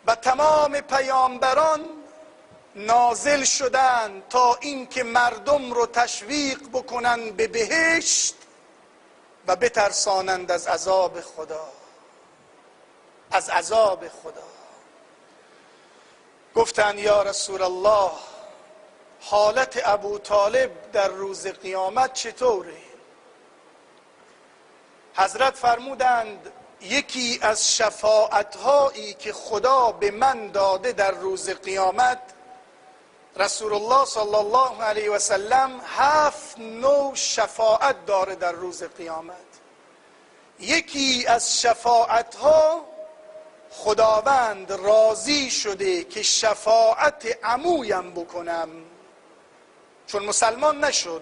و تمام پیامبران نازل شدند تا اینکه مردم رو تشویق بکنن به بهشت و بترسانند از عذاب خدا. از عذاب خدا. گفتند یا رسول الله حالت ابو طالب در روز قیامت چطوره؟ حضرت فرمودند یکی از شفاعت‌هایی که خدا به من داده در روز قیامت، رسول الله صلی الله علیه و سلم 7 نوع شفاعت داره در روز قیامت. یکی از شفاعت‌ها خداوند راضی شده که شفاعت عمویم بکنم، چون مسلمان نشد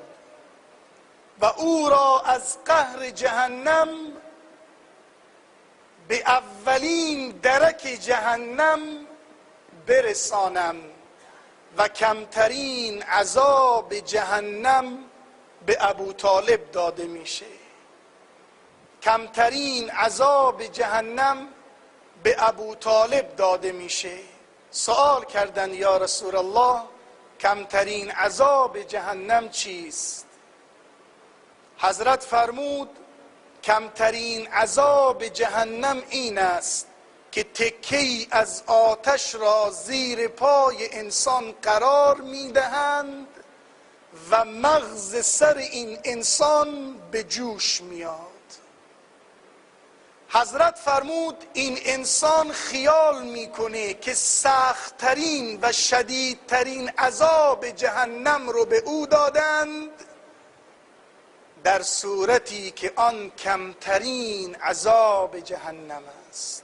و او را از قهر جهنم به اولین درک جهنم برسانم و کمترین عذاب جهنم به ابو طالب داده میشه. کمترین عذاب جهنم به ابو طالب داده میشه. سوال کردن یا رسول الله کمترین عذاب جهنم چیست؟ حضرت فرمود کمترین عذاب جهنم این است که تکه‌ای از آتش را زیر پای انسان قرار میدهند و مغز سر این انسان به جوش میاد. حضرت فرمود این انسان خیال میکنه که سخت‌ترین و شدیدترین عذاب جهنم رو به او دادند، در صورتی که آن کمترین عذاب جهنم است.